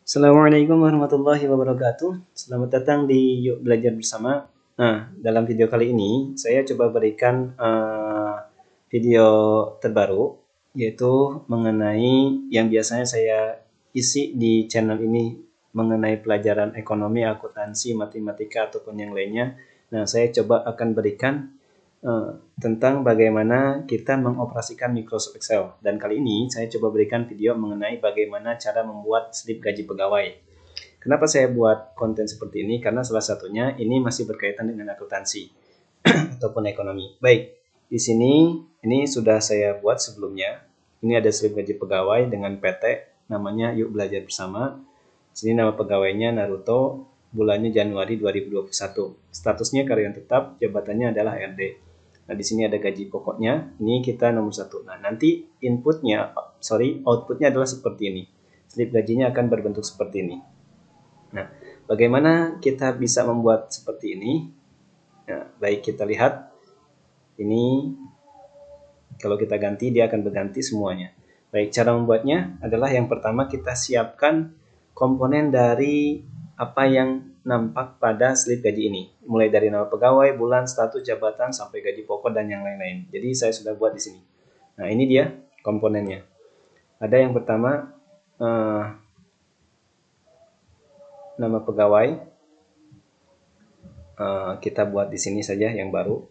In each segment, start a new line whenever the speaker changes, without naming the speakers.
Assalamualaikum warahmatullahi wabarakatuh. Selamat datang di Yuk Belajar Bersama. Nah, dalam video kali ini saya coba berikan video terbaru, yaitu mengenai yang biasanya saya isi di channel ini mengenai pelajaran ekonomi, akuntansi, matematika ataupun yang lainnya. Nah, saya coba akan berikan tentang bagaimana kita mengoperasikan Microsoft Excel. Dan kali ini saya coba berikan video mengenai bagaimana cara membuat slip gaji pegawai. Kenapa saya buat konten seperti ini? Karena salah satunya ini masih berkaitan dengan akuntansi ataupun ekonomi. Baik, di sini ini sudah saya buat sebelumnya. Ini ada slip gaji pegawai dengan PT, namanya Yuk Belajar Bersama. Di sini nama pegawainya Naruto, bulannya Januari 2021. Statusnya karyawan tetap, jabatannya adalah RD. Nah, di sini ada gaji pokoknya. Ini kita nomor 1. Nah, nanti outputnya adalah seperti ini. Slip gajinya akan berbentuk seperti ini. Nah, bagaimana kita bisa membuat seperti ini? Nah, baik kita lihat. Ini kalau kita ganti, dia akan berganti semuanya. Baik, cara membuatnya adalah yang pertama kita siapkan komponen dari apa yang nampak pada slip gaji ini, mulai dari nama pegawai, bulan, status, jabatan, sampai gaji pokok dan yang lain-lain. Jadi saya sudah buat di sini. Nah, ini dia komponennya. Ada yang pertama nama pegawai. Kita buat di sini saja yang baru.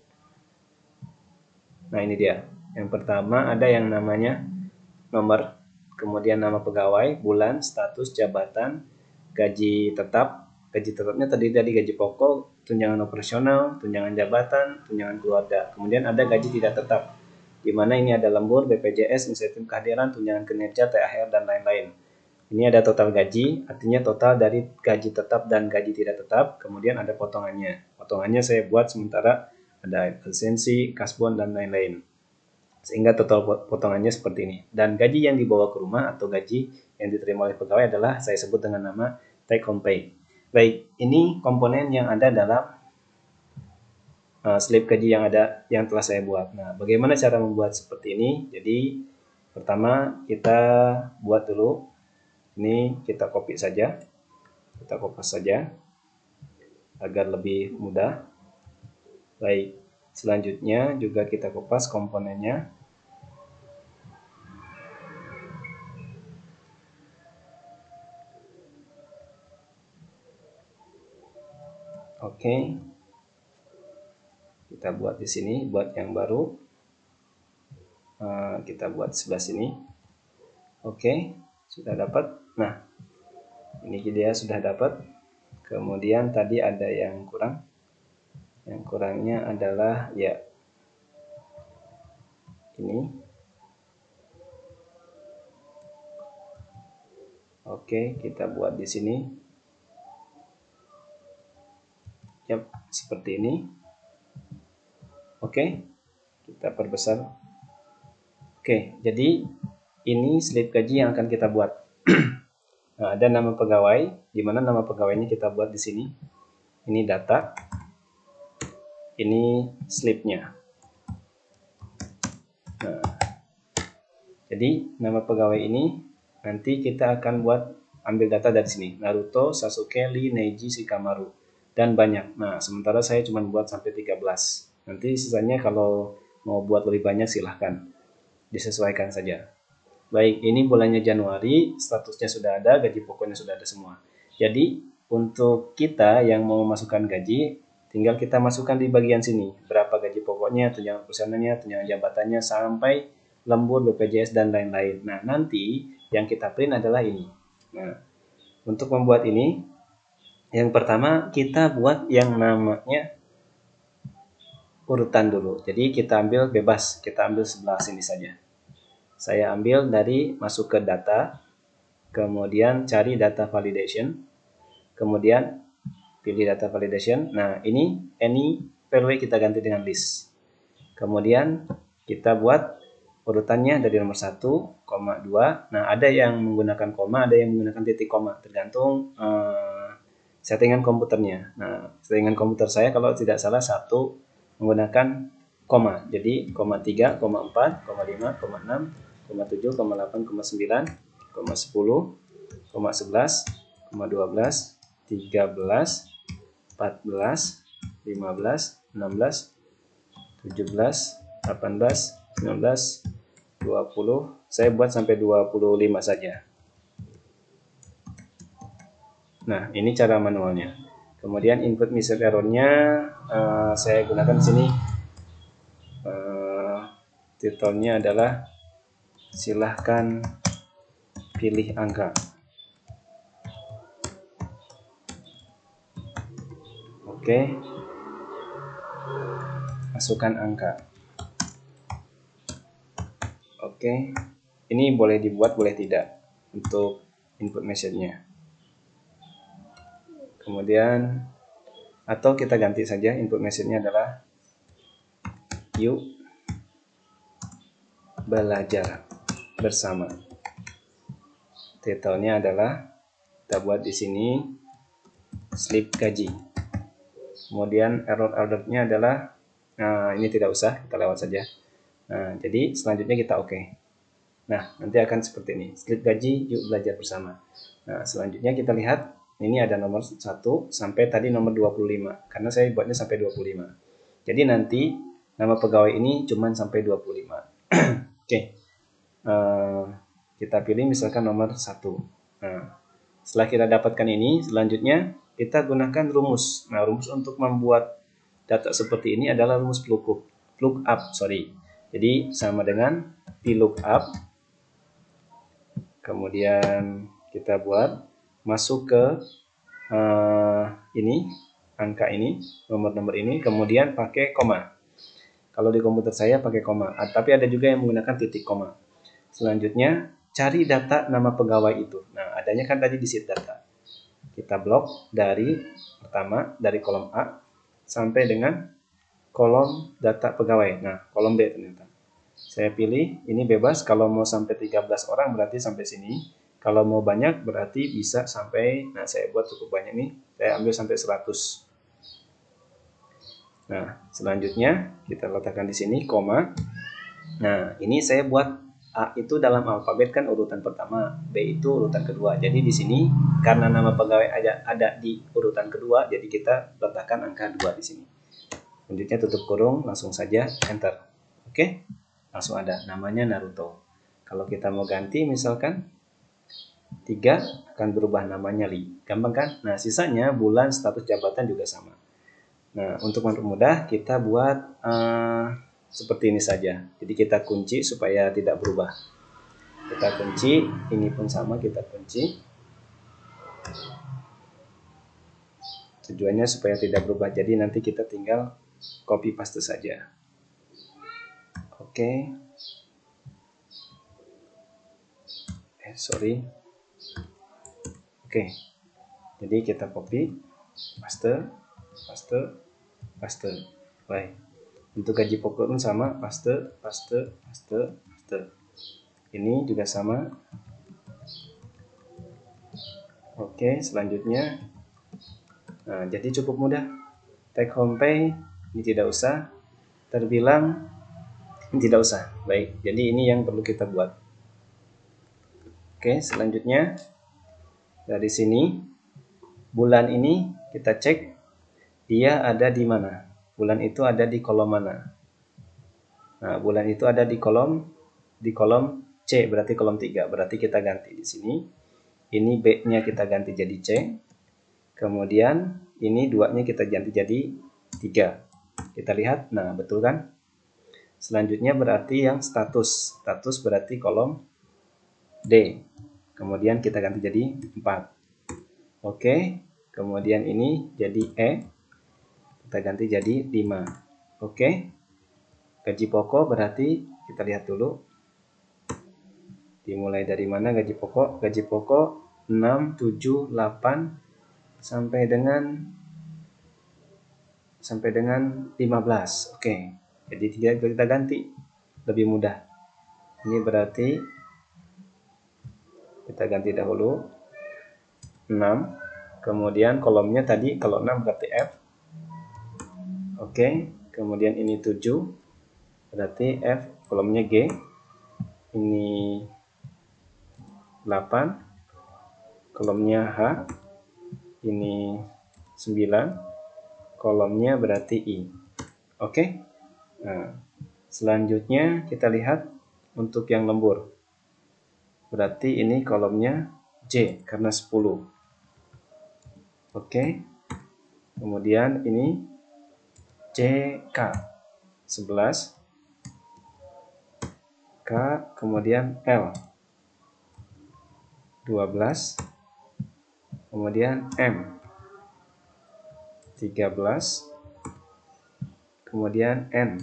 Nah, ini dia. Yang pertama ada yang namanya nomor, kemudian nama pegawai, bulan, status, jabatan, gaji tetap. Gaji tetapnya terdiri dari gaji pokok, tunjangan operasional, tunjangan jabatan, tunjangan keluarga. Kemudian ada gaji tidak tetap, di mana ini ada lembur, BPJS, insentif kehadiran, tunjangan kinerja, THR, dan lain-lain. Ini ada total gaji, artinya total dari gaji tetap dan gaji tidak tetap. Kemudian ada potongannya. Potongannya saya buat sementara ada efisiensi, kasbon, dan lain-lain. Sehingga total potongannya seperti ini. Dan gaji yang dibawa ke rumah atau gaji yang diterima oleh pegawai adalah saya sebut dengan nama take home pay. Baik, ini komponen yang ada dalam slip gaji yang telah saya buat. Nah, bagaimana cara membuat seperti ini? Jadi, pertama kita buat dulu. Ini kita copy saja. Kita kopas saja agar lebih mudah. Baik, selanjutnya juga kita kopas komponennya. Oke, kita buat di sini, buat yang baru. Kita buat sebelah sini. Oke, sudah dapat. Nah, ini dia sudah dapat. Kemudian tadi ada yang kurang. Yang kurangnya adalah ya ini. Oke, kita buat di sini. Yap, seperti ini. Oke, kita perbesar. Oke, jadi ini slip gaji yang akan kita buat. Nah, ada nama pegawai, di mana nama pegawainya kita buat di sini. Ini data, ini slipnya. Nah, jadi nama pegawai ini nanti kita akan buat ambil data dari sini. Naruto, Sasuke, Lee, Neji, Shikamaru, dan banyak. Nah, sementara saya cuma buat sampai 13. Nanti sisanya kalau mau buat lebih banyak silahkan. Disesuaikan saja. Baik, ini bulannya Januari, statusnya sudah ada, gaji pokoknya sudah ada semua. Jadi, untuk kita yang mau masukkan gaji, tinggal kita masukkan di bagian sini. Berapa gaji pokoknya, tunjangan operasionalnya, tunjangan jabatannya, sampai lembur, BPJS, dan lain-lain. Nah, nanti yang kita print adalah ini. Nah, untuk membuat ini, yang pertama kita buat yang namanya urutan dulu. Jadi, kita ambil bebas, kita ambil sebelah sini saja. Saya ambil dari masuk ke data, kemudian cari data validation, kemudian pilih data validation. Nah, ini any value kita ganti dengan list. Kemudian kita buat urutannya dari nomor 1, 2. Nah, ada yang menggunakan koma, ada yang menggunakan titik koma, tergantung settingan komputernya. Nah, settingan komputer saya kalau tidak salah 1 menggunakan koma. Jadi, 3, 4, 5, 6, 7, 8, 9, 10, 11, tambah 12, 13, 14, 15, 16, 17, 18, 19, 20. Saya buat sampai 25 saja. Nah, ini cara manualnya. Kemudian input message error-nya saya gunakan di sini. Titelnya adalah silahkan pilih angka. Oke, masukkan angka. Oke, ini boleh dibuat, boleh tidak untuk input message-nya. Kemudian, atau kita ganti saja input message-nya adalah yuk belajar bersama. Titelnya adalah kita buat di sini slip gaji. Kemudian error-nya adalah ini tidak usah, kita lewat saja. Nah, jadi selanjutnya kita oke. Nah, nanti akan seperti ini. Slip gaji, yuk belajar bersama. Nah, selanjutnya kita lihat ini ada nomor 1 sampai tadi nomor 25 karena saya buatnya sampai 25. Jadi nanti nama pegawai ini cuma sampai 25. Oke. Kita pilih misalkan nomor 1. Nah, setelah kita dapatkan ini, selanjutnya kita gunakan rumus. Nah, rumus untuk membuat data seperti ini adalah rumus lookup. Jadi sama dengan VLOOKUP. Kemudian kita buat masuk ke ini, angka ini, nomor-nomor ini, kemudian pakai koma. Kalau di komputer saya pakai koma, tapi ada juga yang menggunakan titik koma. Selanjutnya, cari data nama pegawai itu. Nah, adanya kan tadi di sheet data. Kita blok dari pertama, dari kolom A sampai dengan kolom data pegawai. Nah, kolom B ternyata. Saya pilih, ini bebas. Kalau mau sampai 13 orang berarti sampai sini. Kalau mau banyak berarti bisa sampai, nah saya buat cukup banyak nih. Saya ambil sampai 100. Nah, selanjutnya kita letakkan di sini koma. Nah, ini saya buat A itu dalam alfabet kan urutan pertama, B itu urutan kedua. Jadi di sini karena nama pegawai ada di urutan kedua, jadi kita letakkan angka 2 di sini. Selanjutnya tutup kurung, langsung saja enter. Oke? Langsung ada namanya Naruto. Kalau kita mau ganti misalkan 3 akan berubah namanya Lee. Gampang kan? Nah, sisanya bulan, status jabatan juga sama. Nah, untuk mempermudah kita buat seperti ini saja. Jadi kita kunci supaya tidak berubah. Kita kunci, ini pun sama kita kunci. Tujuannya supaya tidak berubah. Jadi nanti kita tinggal copy paste saja. Oke. Oke. Jadi kita copy, paste. Baik. Untuk gaji pokok pun sama, paste. Ini juga sama. Oke, selanjutnya. Nah, jadi cukup mudah. Take home pay ini tidak usah. Terbilang ini tidak usah. Baik, jadi ini yang perlu kita buat. Oke, selanjutnya dari sini bulan ini kita cek dia ada di mana. Bulan itu ada di kolom mana. Nah, bulan itu ada di kolom C, berarti kolom 3. Berarti kita ganti di sini. Ini B-nya kita ganti jadi C. Kemudian ini 2-nya kita ganti jadi 3. Kita lihat, nah betul kan? Selanjutnya berarti yang status. Status berarti kolom D. Kemudian kita ganti jadi 4. Oke, kemudian ini jadi E. Kita ganti jadi 5. Oke. Gaji pokok berarti kita lihat dulu. Dimulai dari mana gaji pokok? Gaji pokok 6, 7, 8 sampai dengan 15. Oke. Jadi kita ganti lebih mudah. Ini berarti kita ganti dahulu 6. Kemudian kolomnya tadi kalau 6 berarti F. Oke, kemudian ini 7 berarti F, kolomnya G. Ini 8, kolomnya H. ini 9, kolomnya berarti I. Oke. Nah, selanjutnya kita lihat untuk yang lembur. Berarti ini kolomnya J karena 10. Oke. Kemudian ini JK 11, K, kemudian L 12, kemudian M 13, kemudian N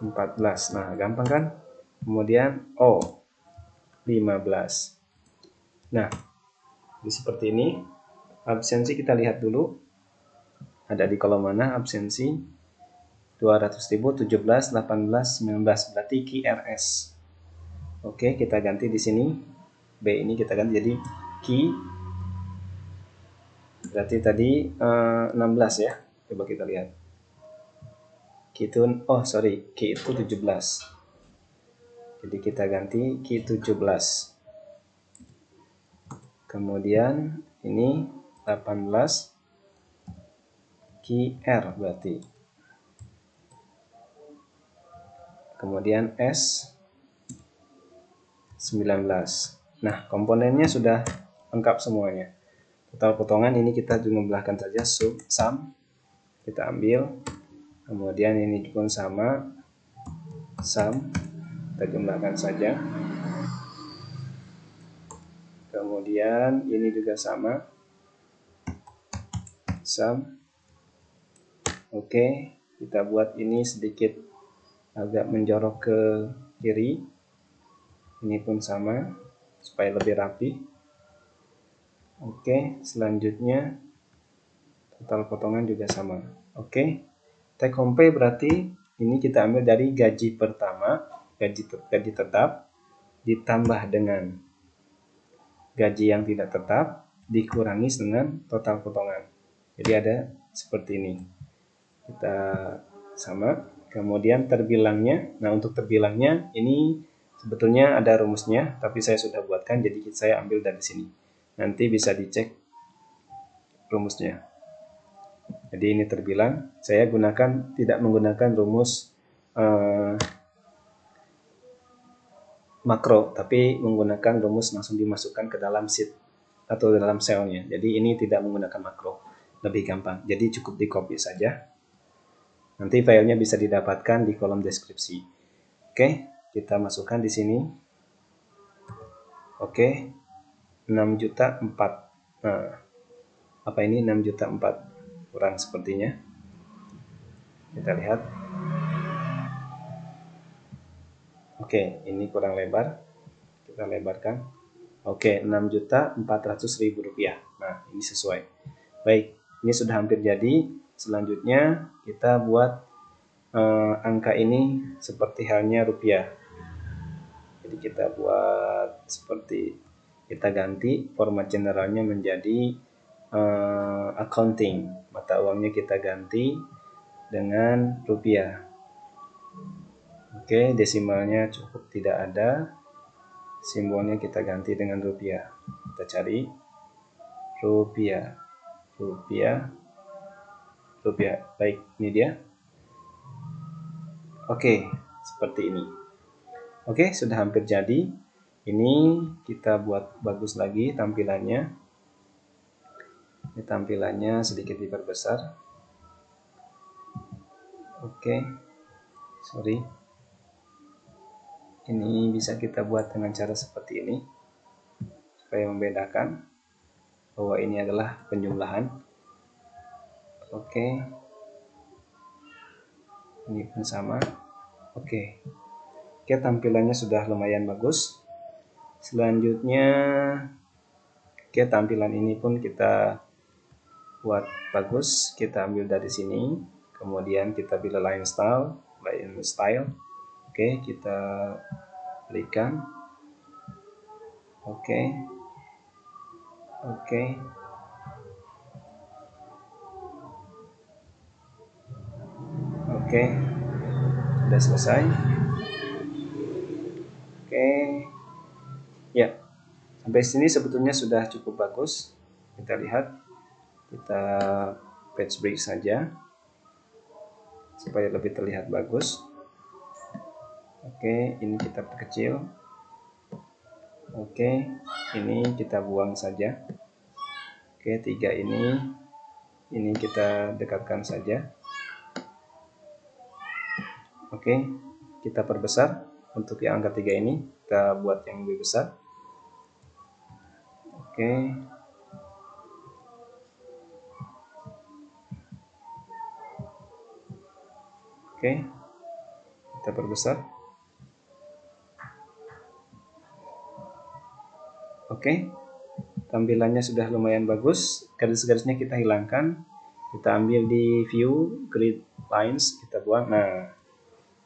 14. Nah, gampang kan? Kemudian O 15. Nah, jadi seperti ini. Absensi kita lihat dulu. Ada di kolom mana absensi? 200.000, 17, 18, 19. Berarti QRS. Oke, kita ganti di sini. B ini kita ganti jadi Q. Berarti tadi 16 ya. Coba kita lihat. Q itu, Q itu 17. Jadi kita ganti Q 17. Kemudian ini 18 QR berarti. Kemudian S 19. Nah, komponennya sudah lengkap semuanya. Total potongan ini kita jumlahkan saja, sum kita ambil. Kemudian ini pun sama, sum kita jumlahkan saja. Kemudian ini juga sama, sum. Oke, kita buat ini sedikit agak menjorok ke kiri. Ini pun sama supaya lebih rapi. Oke, selanjutnya total potongan juga sama. Oke, take home pay berarti ini kita ambil dari gaji pertama, gaji tetap ditambah dengan gaji yang tidak tetap dikurangi dengan total potongan. Jadi ada seperti ini. Kita sama. Kemudian terbilangnya. Nah, untuk terbilangnya ini sebetulnya ada rumusnya, tapi saya sudah buatkan, jadi saya ambil dari sini. Nanti bisa dicek rumusnya. Jadi ini terbilang. Saya tidak menggunakan rumus makro, tapi menggunakan rumus langsung dimasukkan ke dalam sheet atau dalam selnya. Jadi ini tidak menggunakan makro, lebih gampang. Jadi cukup di copy saja. Nanti filenya bisa didapatkan di kolom deskripsi. Oke, kita masukkan di sini. Oke, 6 juta 4. Nah, apa ini 6 juta 4? Kurang sepertinya. Kita lihat. Oke, ini kurang lebar. Kita lebarkan. Oke, 6.400.000 rupiah. Nah, ini sesuai. Baik, ini sudah hampir jadi. Selanjutnya kita buat angka ini seperti halnya rupiah. Jadi kita buat seperti, kita ganti format generalnya menjadi accounting. Mata uangnya kita ganti dengan rupiah. Oke, desimalnya cukup tidak ada. Simbolnya kita ganti dengan rupiah. Kita cari rupiah. Baik, ini dia. Oke, seperti ini. Oke, sudah hampir jadi. Ini kita buat bagus lagi tampilannya. Ini tampilannya sedikit diperbesar. Oke, sorry. Ini bisa kita buat dengan cara seperti ini, supaya membedakan bahwa ini adalah penjumlahan. Oke, ini pun sama. Oke, tampilannya sudah lumayan bagus. Selanjutnya, tampilan ini pun kita buat bagus. Kita ambil dari sini, kemudian kita pilih line style. Oke, kita berikan. Oke. Oke, sudah selesai. Oke, ya, sampai sini sebetulnya sudah cukup bagus. Kita lihat, kita patch break saja supaya lebih terlihat bagus. Oke, ini kita perkecil. Oke, ini kita buang saja. Oke, 3 ini kita dekatkan saja. Oke, kita perbesar. Untuk yang angka 3 ini kita buat yang lebih besar. Oke. Oke, kita perbesar. Oke, tampilannya sudah lumayan bagus. Garis-garisnya kita hilangkan. Kita ambil di view, grid lines, kita buang. Nah,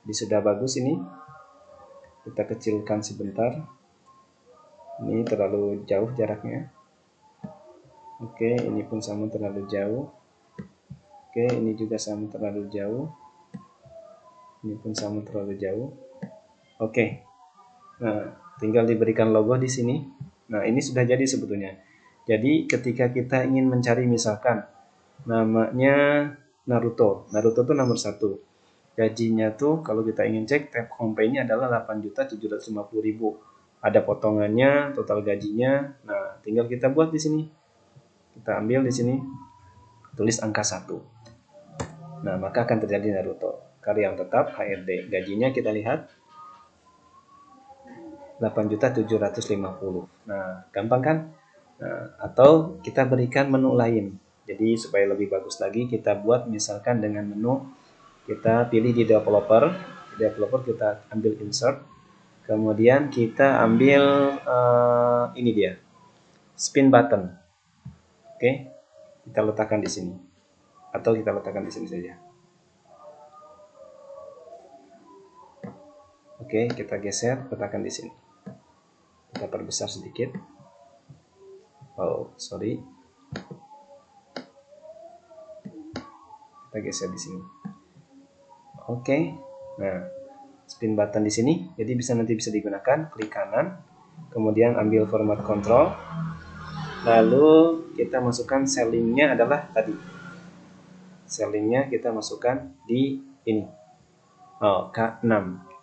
ini sudah bagus ini. Kita kecilkan sebentar. Ini terlalu jauh jaraknya. Oke, ini pun sama terlalu jauh. Oke, ini juga sama terlalu jauh. Ini pun sama terlalu jauh. Oke. Nah, tinggal diberikan logo di sini. Nah, ini sudah jadi sebetulnya. Jadi, ketika kita ingin mencari misalkan namanya Naruto. Naruto itu nomor 1. Gajinya tuh kalau kita ingin cek take home pay-nya adalah 8.750.000. Ada potongannya, total gajinya. Nah, tinggal kita buat di sini. Kita ambil di sini, tulis angka 1. Nah, maka akan terjadi Naruto. Karyawan tetap HRD. Gajinya kita lihat 8.750.000. Nah, gampang kan? Nah, atau kita berikan menu lain. Jadi supaya lebih bagus lagi, kita buat misalkan dengan menu, kita pilih di developer. Di developer kita ambil insert. Kemudian kita ambil ini dia, spin button. Oke, kita letakkan di sini. Atau kita letakkan di sini saja. Oke, kita geser, letakkan di sini. Kita perbesar sedikit. Oh, sorry. Kita geser di sini. Oke. Nah, spin button di sini, jadi nanti bisa digunakan. Klik kanan, kemudian ambil format control. Lalu kita masukkan sellingnya adalah tadi. Sellingnya kita masukkan di ini. Oh, K6.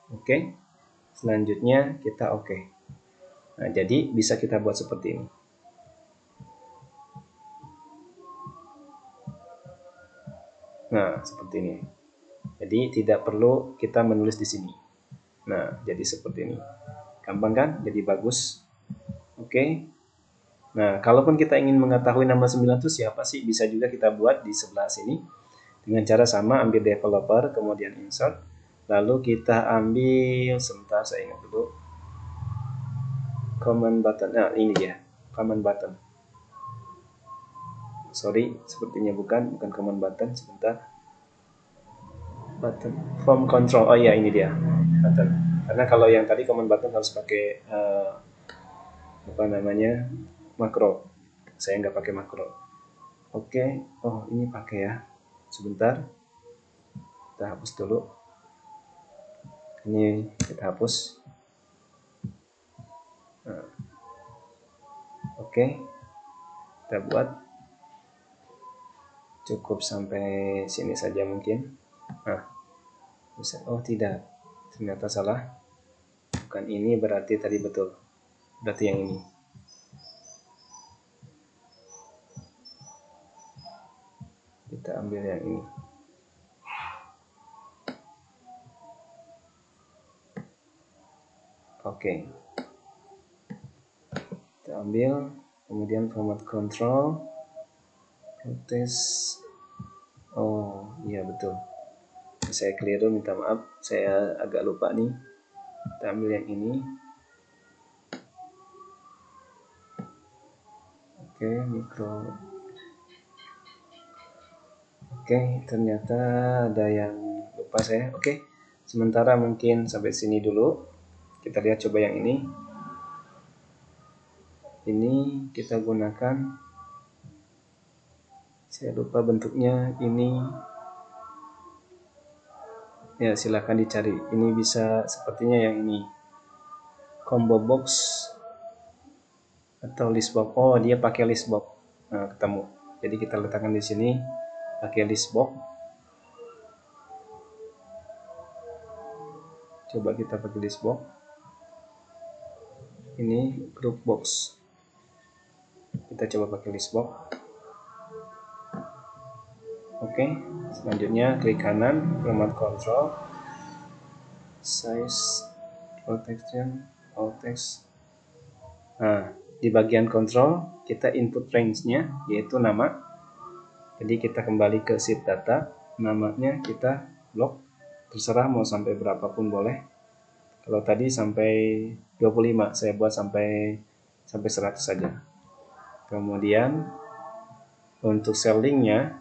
Oke. Selanjutnya kita oke. Nah, jadi bisa kita buat seperti ini. Nah, seperti ini. Jadi tidak perlu kita menulis di sini. Nah, jadi seperti ini. Gampang kan? Jadi bagus. Oke. Nah, kalaupun kita ingin mengetahui nama 9 itu siapa sih, bisa juga kita buat di sebelah sini. Dengan cara sama, ambil developer, kemudian insert. Lalu kita ambil, sebentar saya ingat dulu. Command button. Nah, ini dia. Command button. Sorry, sepertinya bukan command button. Sebentar. Button. Form control. Oh iya, ini dia. Button. Karena kalau yang tadi command button harus pakai apa namanya, makro. Saya nggak pakai makro. Oke. Oh, ini pakai ya. Sebentar. Kita hapus dulu. Ini kita hapus. Nah. Oke. Kita buat. Cukup sampai sini saja mungkin. Nah. Oh, tidak. Ternyata salah. Bukan ini, berarti tadi betul. Berarti yang ini. Kita ambil yang ini. Oke. Kita ambil, kemudian format control, tes. Oh iya betul, saya keliru, minta maaf, saya agak lupa nih. Kita ambil yang ini. Oke, mikro. Oke, ternyata ada yang lupa saya. Oke, sementara mungkin sampai sini dulu. Kita lihat coba yang ini. Ini kita gunakan, saya lupa bentuknya. Ini ya, silakan dicari. Ini bisa sepertinya yang ini, combo box atau list box. Oh, dia pakai list box. ketemu. Jadi kita letakkan di sini pakai list box. Coba kita pakai list box. Ini group box. Kita coba pakai list box. Oke, selanjutnya klik kanan, remote control, size, protection, all text. Nah, di bagian control kita input range-nya yaitu nama. Jadi kita kembali ke sheet data, namanya kita blok, terserah mau sampai berapapun boleh. Kalau tadi sampai 25, saya buat sampai 100 saja. Kemudian untuk sellingnya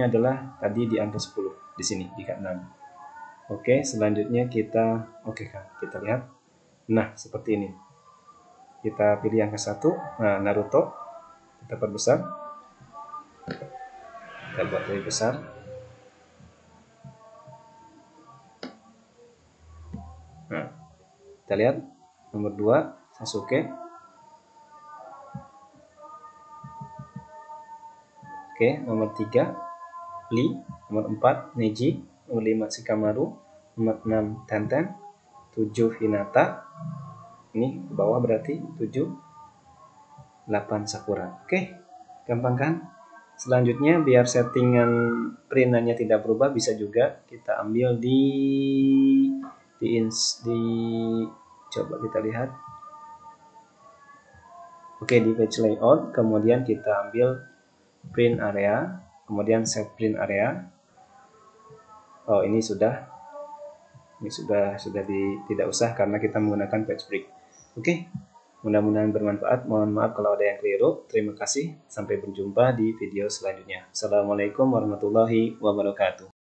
adalah tadi di angka 10 di sini di K6. Oke, selanjutnya kita kita lihat. Nah, seperti ini. Kita pilih angka 1. Nah, Naruto kita perbesar. Kita buat lebih besar. Nah, kita lihat nomor 2 Sasuke. Oke, nomor 3 Lee, nomor 4 Neji, nomor 5 Shikamaru, nomor 6 Tenten, 7 Hinata. Ini ke bawah berarti 7, 8 Sakura. Oke, gampang kan? Selanjutnya biar settingan printannya tidak berubah, bisa juga kita ambil di coba kita lihat. Oke, di page layout, kemudian kita ambil print area, kemudian set print area. Oh, ini sudah tidak usah karena kita menggunakan page break. Oke, mudah-mudahan bermanfaat. Mohon maaf kalau ada yang keliru. Terima kasih. Sampai berjumpa di video selanjutnya. Assalamualaikum warahmatullahi wabarakatuh.